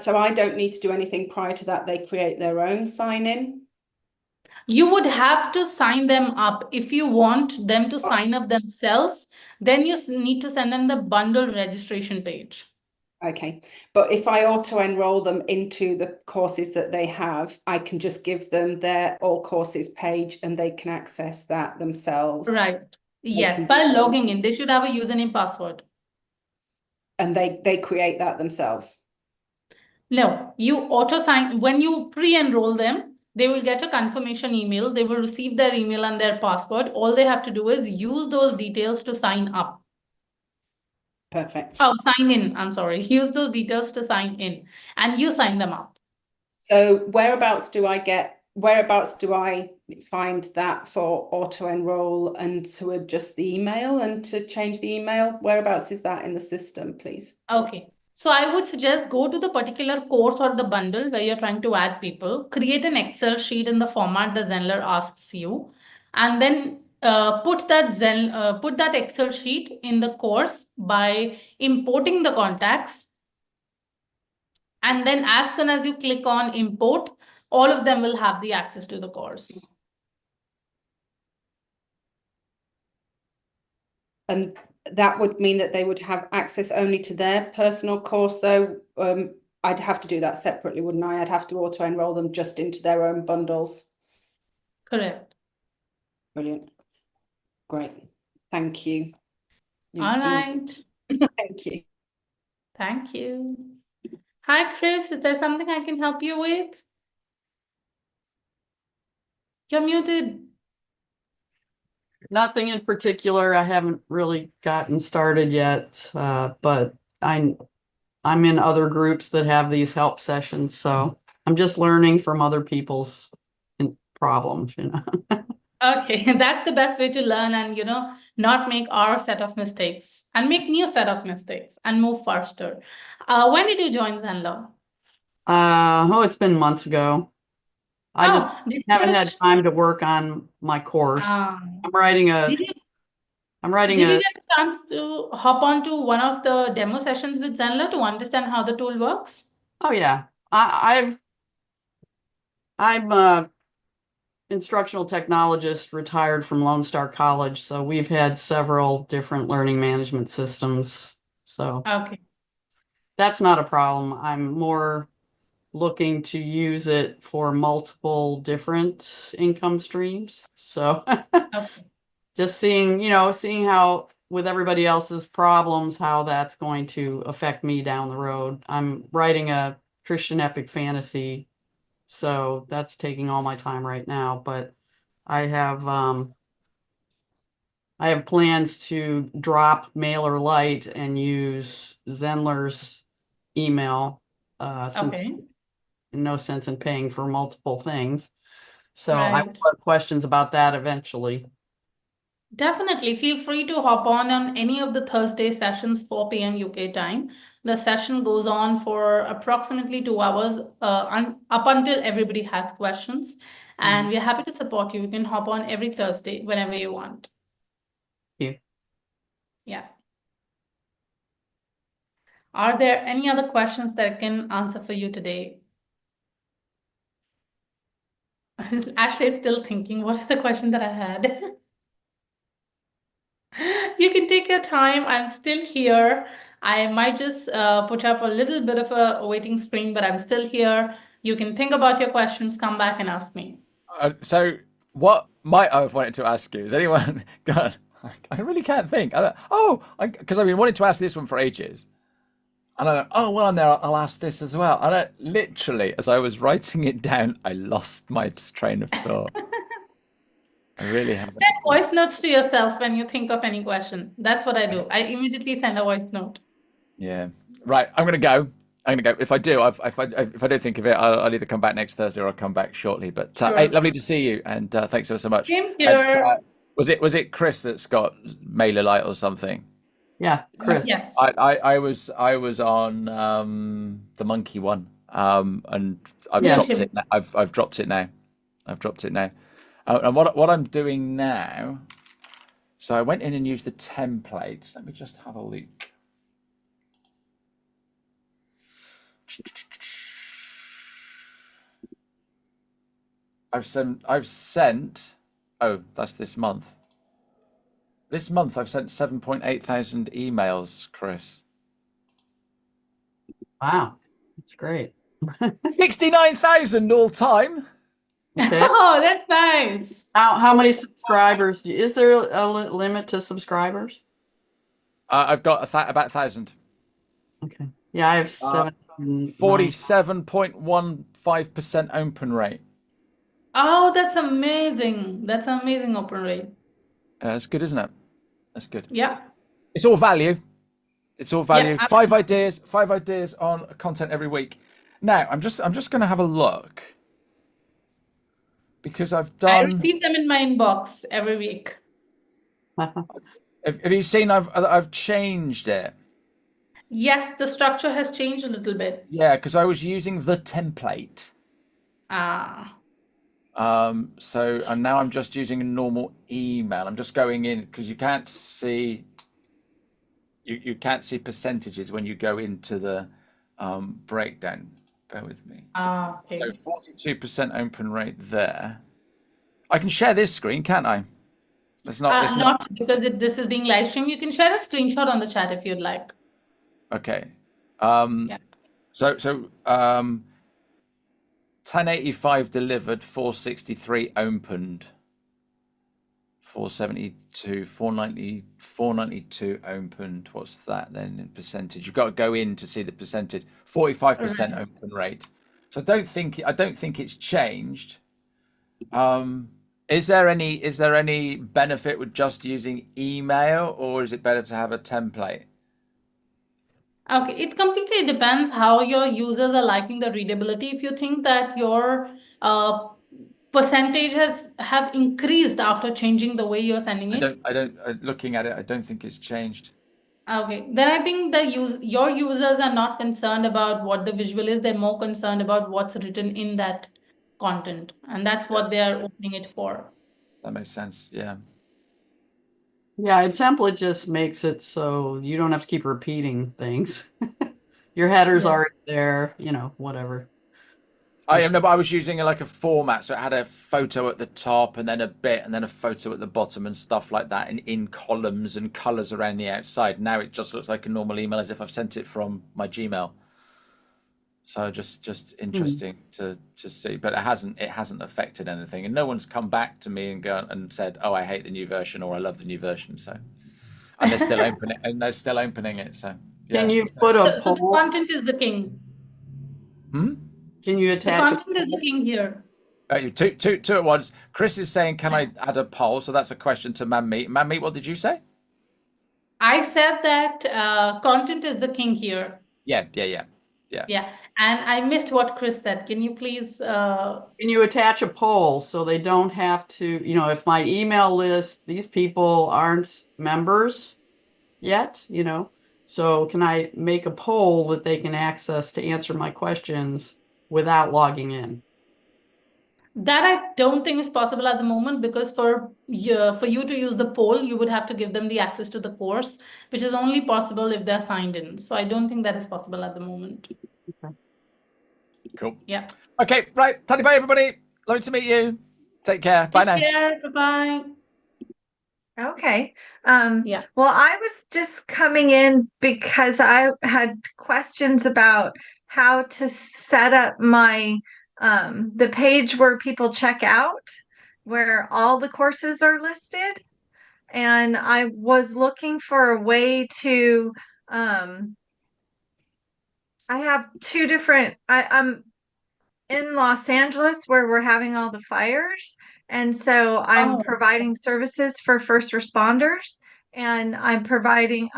so I don't need to do anything prior to that. They create their own sign in. You would have to sign them up. If you want them to sign up themselves, then you need to send them the bundle registration page. Okay, but if I auto enroll them into the courses that they have, I can just give them their all courses page and they can access that themselves. Right. Yes, by logging in, they should have a username password. And they create that themselves. No, you auto sign when you pre-enroll them, they will get a confirmation email. They will receive their email and their password. All they have to do is use those details to sign up. Perfect. Oh, sign in. I'm sorry. Use those details to sign in and you sign them up. So whereabouts do I find that for auto enroll and to adjust the email and to change the email? Whereabouts is that in the system, please? Okay. So I would suggest go to the particular course or the bundle where you're trying to add people, create an Excel sheet in the format the Zenler asks you, and then put that Excel sheet in the course by importing the contacts. And then as soon as you click on import, all of them will have the access to the course. And that would mean that they would have access only to their personal course, though. I'd have to do that separately, wouldn't I? I'd have to auto enroll them just into their own bundles. Correct. Brilliant. Great. Thank you. All right. Thank you. Thank you. Hi, Chris. Is there something I can help you with? You're muted. Nothing in particular. I haven't really gotten started yet, but I'm in other groups that have these help sessions, so I'm just learning from other people's problems, you know. Okay, that's the best way to learn and, not make our set of mistakes and make new set of mistakes and move faster. When did you join Zenler? It's been months ago. I just haven't had time to work on my course. I'm writing Did you get a chance to hop onto one of the demo sessions with Zenler to understand how the tool works? Oh yeah, I'm a instructional technologist retired from Lone Star College, so we've had several different learning management systems. So okay, that's not a problem. I'm more looking to use it for multiple different income streams. So okay. just seeing how with everybody else's problems, how that's going to affect me down the road. I'm writing a Christian epic fantasy, so that's taking all my time right now, but I have plans to drop MailerLite and use Zenler's email, since no sense in paying for multiple things. So I have questions about that eventually. Definitely. Feel free to hop on any of the Thursday sessions, 4 p.m. UK time. The session goes on for approximately 2 hours up until everybody has questions. And we're happy to support you. You can hop on every Thursday whenever you want. Thank you. Yeah. Are there any other questions that I can answer for you today? Ashley is still thinking, what is the question that I had? You can take your time. I'm still here. I might just put up a little bit of a waiting screen, but I'm still here. You can think about your questions, come back and ask me. So what might I have wanted to ask you? Has anyone gone? I really can't think. Because I've been wanting to ask this one for ages. And I oh, well, I'm there. I'll ask this as well. And literally, as I was writing it down, I lost my train of thought. I really haven't. Send voice notes to yourself when you think of any question. That's what I do. I immediately send a voice note. Yeah. Right. I'm gonna go. If I do, if I don't think of it, I'll either come back next Thursday or I'll come back shortly. But Sure. hey, lovely to see you, and thanks so much. Same And, here. was it Chris that's got MailerLite or something? Yeah, Chris. Yes. I was on the monkey one, and I've Yeah. dropped it. I've dropped it now. And what I'm doing now, so I went in and used the templates. Let me just have a look. I've sent. Oh, that's this month. This month I've sent 7.8 thousand emails, Chris. Wow, that's great. 69,000 all time. Okay. Oh, that's nice. How many subscribers? Is there a limit to subscribers? I've got about 1,000. Okay. Yeah, I have 47.15% open rate. Oh, that's amazing. That's amazing open rate. That's good, isn't it? That's good. Yeah. It's all value. It's all value. Yeah, Five ideas on content every week. Now, I'm just going to have a look because I've I done. receive them in my inbox every week. Have you seen? I've changed it. Yes, the structure has changed a little bit. Yeah, because I was using the template. Ah. So and now I'm just using a normal email. I'm just going in because you can't see. You can't see percentages when you go into the breakdown. Bear with me. Ah, okay. So 42% open rate there. I can share this screen, can't I? It's not. Not because this is being live streamed. You can share a screenshot on the chat if you'd like. Okay. Yeah. So 1085 delivered, 463 opened, 472, 490, 492 opened. What's that then in percentage? You've got to go in to see the percentage. 45% open rate. So I don't think it's changed. Is there any benefit with just using email, or is it better to have a template? Okay, it completely depends how your users are liking the readability. If you think that your percentage have increased after changing the way you're sending it. Looking at it, I don't think it's changed. Okay, then I think your users are not concerned about what the visual is. They're more concerned about what's written in that content, and that's what they're opening it for. That makes sense. Yeah. Yeah, a template just makes it so you don't have to keep repeating things. Your header's already there, whatever. But I was using like a format, so it had a photo at the top and then a bit and then a photo at the bottom and stuff like that, and in columns and colors around the outside. Now it just looks like a normal email, as if I've sent it from my Gmail. So just interesting to see, but it hasn't affected anything, and no one's come back to me and said, "Oh, I hate the new version" or "I love the new version." So, and they're still opening it. So, yeah. Can you put a So the poll? content is the king. Can you The attach content is the king here. Two at once. Chris is saying, "Can I add a poll?" So that's a question to Manmeet. Manmeet, what did you say? I said that content is the king here. Yeah. Yeah, and I missed what Chris said. Can you please? Can you attach a poll so they don't have to, if my email list, these people aren't members yet, so can I make a poll that they can access to answer my questions without logging in? That I don't think is possible at the moment, because for you to use the poll, you would have to give them the access to the course, which is only possible if they're signed in. So I don't think that is possible at the moment. Okay. Cool. Yeah. Okay, right. Taddy bye, everybody. Lovely to meet you. Take care. Bye now. Take care. Bye-bye. Okay. Yeah. Well, I was just coming in because I had questions about how to set up my the page where people check out, where all the courses are listed. And I was looking for a way to I have two different I'm in Los Angeles where we're having all the fires. And so I'm Oh, providing services for first responders, and I'm providing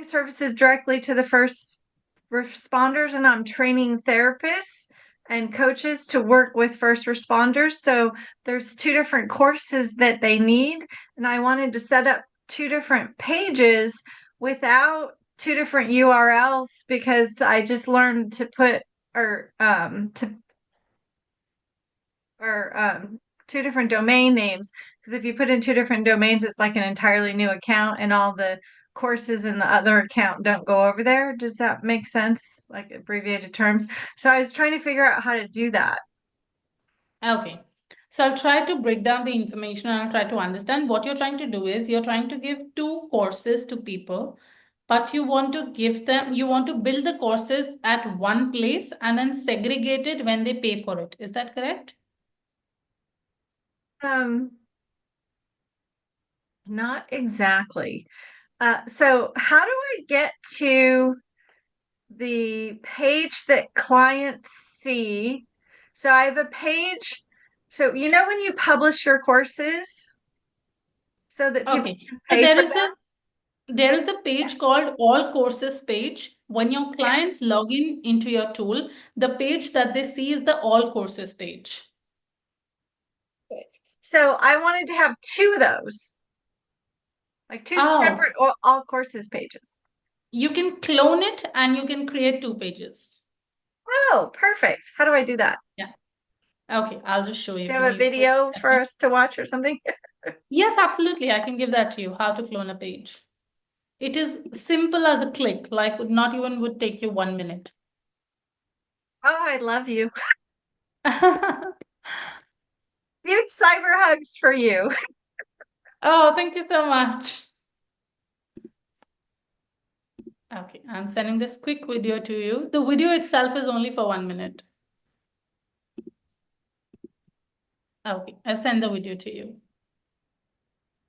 services directly to the first responders, and I'm training therapists and coaches to work with first responders. So there's two different courses that they need, and I wanted to set up two different pages without two different URLs because I just learned to put or two different domain names, because if you put in two different domains, it's like an entirely new account and all the courses in the other account don't go over there. Does that make sense? Like abbreviated terms. So I was trying to figure out how to do that. okay. So I'll try to break down the information and I'll try to understand what you're trying to do is you're trying to give two courses to people, but you want to give them, you want to build the courses at one place and then segregate it when they pay for it. Is that correct? Not exactly. So how do I get to the page that clients see? So I have a page. So you know when you publish your courses so that people Okay. can So pay there for is them? there is a page called All Courses page. When your clients log in into your tool, the page that they see is the All Courses page. So I wanted to have two of those, like two Oh, separate all courses pages. you can clone it and you can create two pages. Oh, perfect. How do I do that? Yeah. Okay, I'll just show you. Do you have a video for us to watch or something? Yes, absolutely. I can give that to you, how to clone a page. It is simple as a click, like not even would take you 1 minute. Oh, I love you. Huge cyber hugs for you. Oh, thank you so much. Okay, I'm sending this quick video to you. The video itself is only for 1 minute. Okay, I've sent the video to you.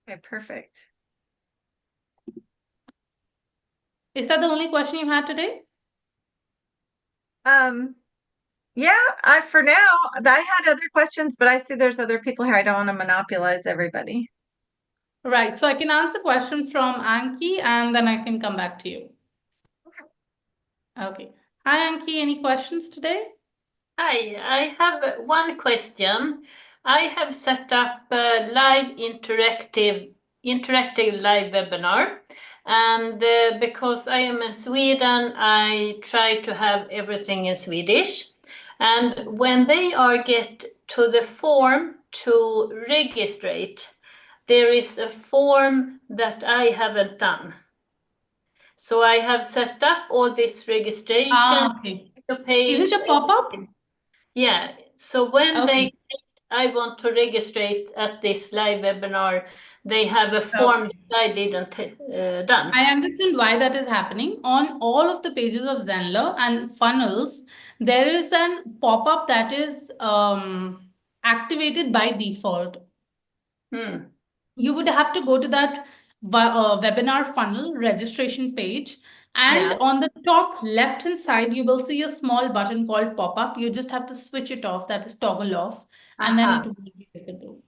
Okay, perfect. Is that the only question you had today? Yeah, for now, I had other questions, but I see there's other people here. I don't want to monopolize everybody. Right, so I can answer questions from Anki and then I can come back to you. Okay. Hi, Anki, any questions today? Hi, I have one question. I have set up a live interactive live webinar, and because I am in Sweden, I try to have everything in Swedish. And when they get to the form to registrate, there is a form that I haven't done. So I have set up all this registration Okay. page. Is it a pop-up? Yeah, so when Okay. I want to register at this live webinar, they have a form that I didn't done. I understand why that is happening. On all of the pages of Zenler and funnels, there is a pop-up that is activated by default. You would have to go to that webinar funnel registration page. And Yeah. on the top left-hand side, you will see a small button called pop-up. You just have to switch it off, that is toggle off, and then it will be visible.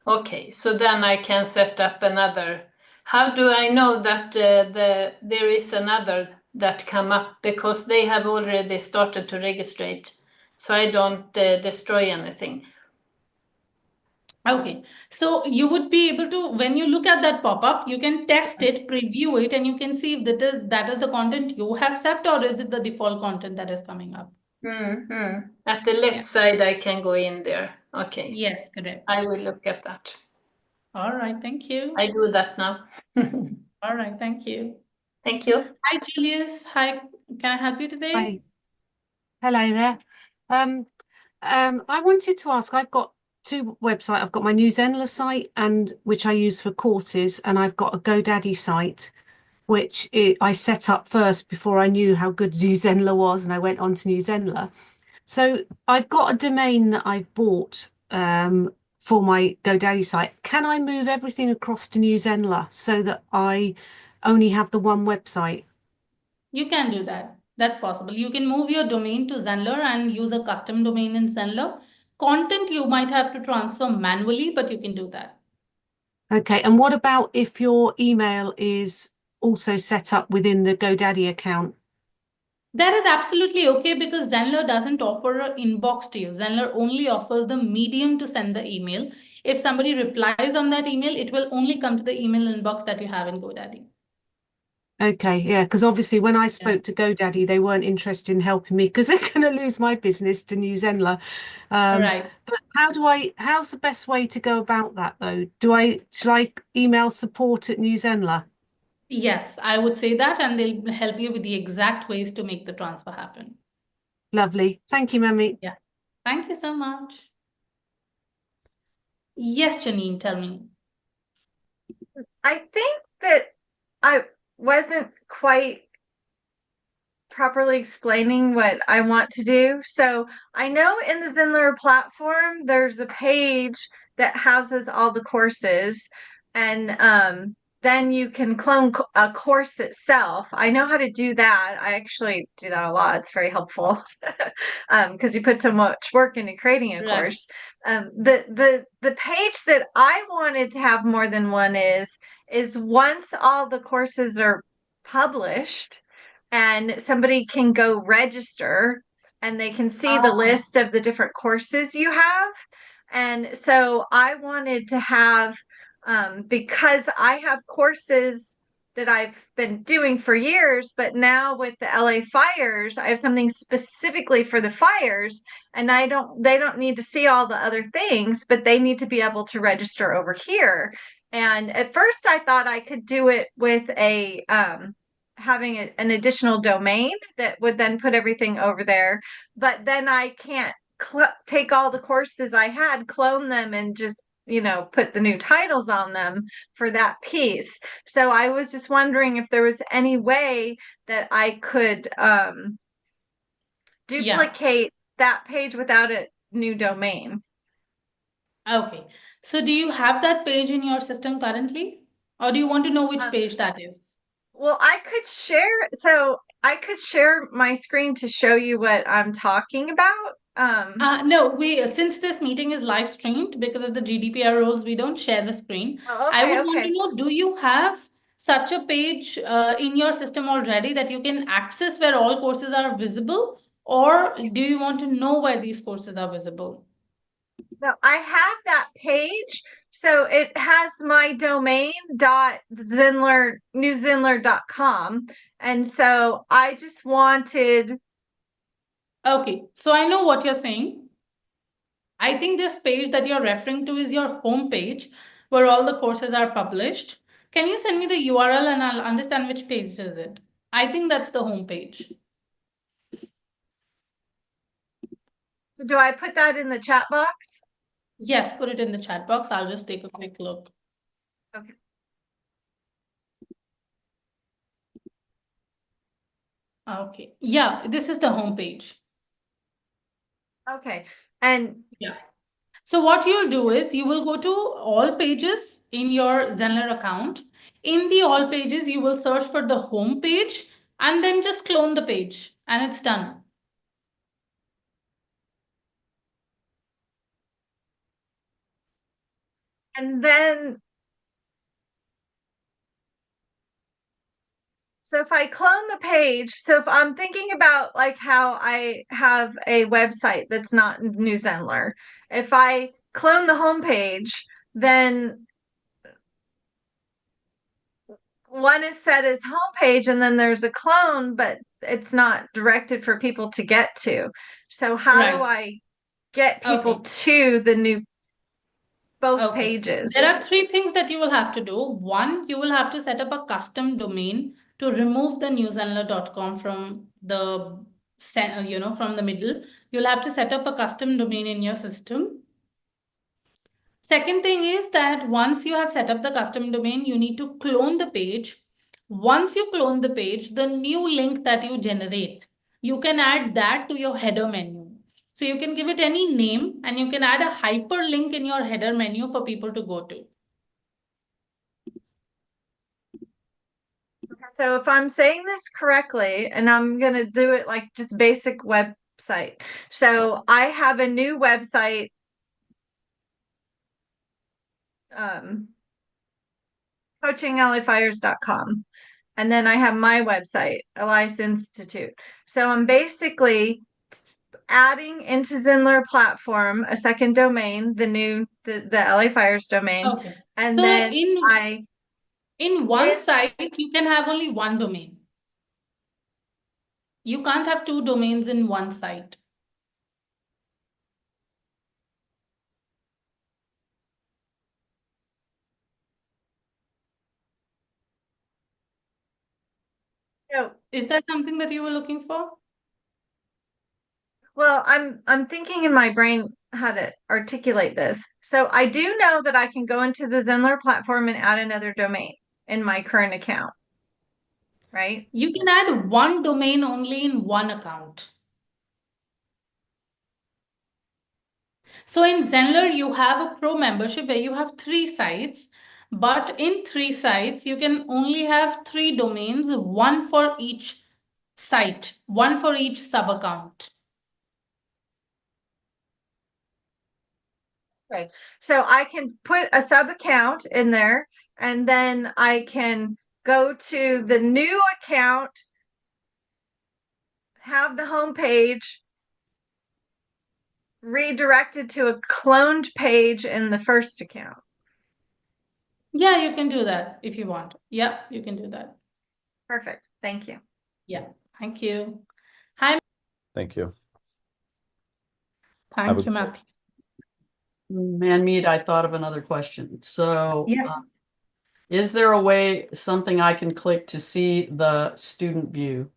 Okay, so then I can set up another. How do I know that there is another that come up? Because they have already started to register, so I don't destroy anything. Okay, so you would be able to, when you look at that pop-up, you can test it, preview it, and you can see if that is the content you have set or is it the default content that is coming up. At the left side, I can go in there. Okay. Yes, correct. I will look at that. All right, thank you. I do that now. All right, thank you. Thank you. Hi, Julius. Hi, can I help you today? Hi. Hello there. I wanted to ask, I've got two websites. I've got my new Zenler site, and which I use for courses, and I've got a GoDaddy site, which I set up first before I knew how good New Zenler was, and I went on to New Zenler. So I've got a domain that I've bought for my GoDaddy site. Can I move everything across to New Zenler so that I only have the one website? You can do that. That's possible. You can move your domain to Zenler and use a custom domain in Zenler. Content you might have to transfer manually, but you can do that. Okay, and what about if your email is also set up within the GoDaddy account? That is absolutely okay because Zenler doesn't offer an inbox to you. Zenler only offers the medium to send the email. If somebody replies on that email, it will only come to the email inbox that you have in GoDaddy. Okay, yeah, because obviously when I spoke to GoDaddy, they weren't interested in helping me because they're going to lose my business to New Zenler. Right. But how's the best way to go about that though? Should I email support at New Zenler? Yes, I would say that, and they'll help you with the exact ways to make the transfer happen. Lovely. Thank you, Mamie. Yeah. Thank you so much. Yes, Janine, tell me. I think that I wasn't quite properly explaining what I want to do. So I know in the Zenler platform, there's a page that houses all the courses, and then you can clone a course itself. I know how to do that. I actually do that a lot. It's very helpful because you put so much work into creating a course. The page that I wanted to have more than one is once all the courses are published and somebody can go register and they can see the list of the different courses you have. And so I wanted to have, because I have courses that I've been doing for years, but now with the LA fires, I have something specifically for the fires, and they don't need to see all the other things, but they need to be able to register over here. And at first I thought I could do it with a having an additional domain that would then put everything over there, but then I can't take all the courses I had, clone them, and just put the new titles on them for that piece. So I was just wondering if there was any way that I could duplicate that page without a new domain. Okay. So do you have that page in your system currently? Or do you want to know which page that is? Well, I could share my screen to show you what I'm talking about. No, since this meeting is live streamed because of the GDPR rules, we don't share the screen. I would want to know, do you have such a page in your system already that you can access where all courses are visible? Or do you want to know where these courses are visible? No, I have that page. So it has my domain .newzenler.com. And so I just wanted. Okay, so I know what you're saying. I think this page that you're referring to is your home page where all the courses are published. Can you send me the URL and I'll understand which page is it? I think that's the home page. So do I put that in the chat box? Yes, put it in the chat box. I'll just take a quick look. Okay. Okay. Yeah, this is the home page. Okay. And yeah. So what you'll do is you will go to all pages in your Zenler account. In the all pages, you will search for the home page and then just clone the page and it's done. And then, so if I clone the page, so if I'm thinking about like how I have a website that's not New Zenler, if I clone the home page, then one is set as homepage and then there's a clone, but it's not directed for people to get to. So how do I get people to the new both pages? There are three things that you will have to do. One, you will have to set up a custom domain to remove the newzenler.com from the from the middle. You'll have to set up a custom domain in your system. Second thing is that once you have set up the custom domain, you need to clone the page. Once you clone the page, the new link that you generate, you can add that to your header menu. So you can give it any name and you can add a hyperlink in your header menu for people to go to. So if I'm saying this correctly, and I'm going to do it like just basic website. So I have a new website. coachinglafires.com. And then I have my website, Elias Institute. So I'm basically adding into Zenler platform a second domain, the LA Fires domain. Okay. And So then in one site, you can have only one domain. You can't have two domains in one site. So is that something that you were looking for? Well, I'm thinking in my brain how to articulate this. So I do know that I can go into the Zenler platform and add another domain in my current account, right? You can add one domain only in one account. So in Zenler, you have a pro membership where you have 3 sites, but in 3 sites, you can only have 3 domains, one for each site, one for each sub account. Right. So I can put a sub account in there and then I can go to the new account, have the home page redirected to a cloned page in the first account. Yeah, you can do that if you want. Yeah, you can do that. Perfect. Thank you. Yeah, thank you. Hi. Thank you. Thank you, Matthew. Manmeet, I thought of another question. So Yes. Is there a way, something I can click to see the student view?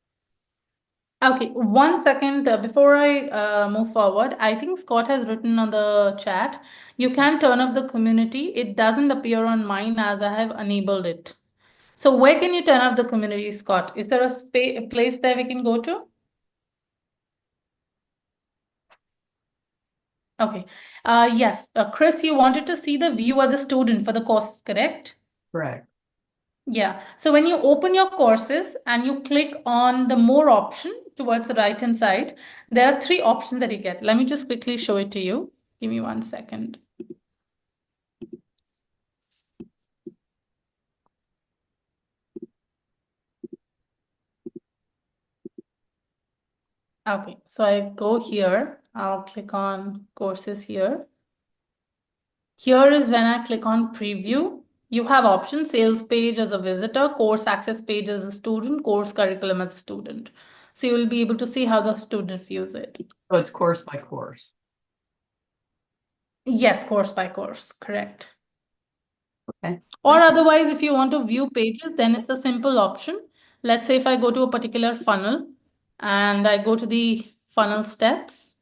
Okay, 1 second before I move forward. I think Scott has written on the chat, you can turn off the community. It doesn't appear on mine as I have enabled it. So where can you turn off the community, Scott? Is there a place there we can go to? Okay. Yes, Chris, you wanted to see the view as a student for the courses, correct? Correct. Yeah. So when you open your courses and you click on the more option towards the right hand side, there are 3 options that you get. Let me just quickly show it to you. Give me 1 second. Okay, so I go here. I'll click on courses here. Here is when I click on preview. You have options: sales page as a visitor, course access page as a student, course curriculum as a student. So you will be able to see how the student views it. So it's course by course. Yes, course by course, correct. Okay. Or otherwise, if you want to view pages, then it's a simple option. Let's say if I go to a particular funnel and I go to the funnel steps.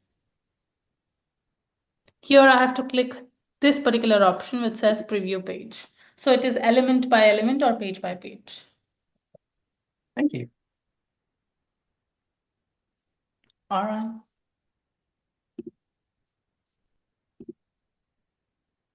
Here I have to click this particular option which says preview page. So it is element by element or page by page. Thank you. All right.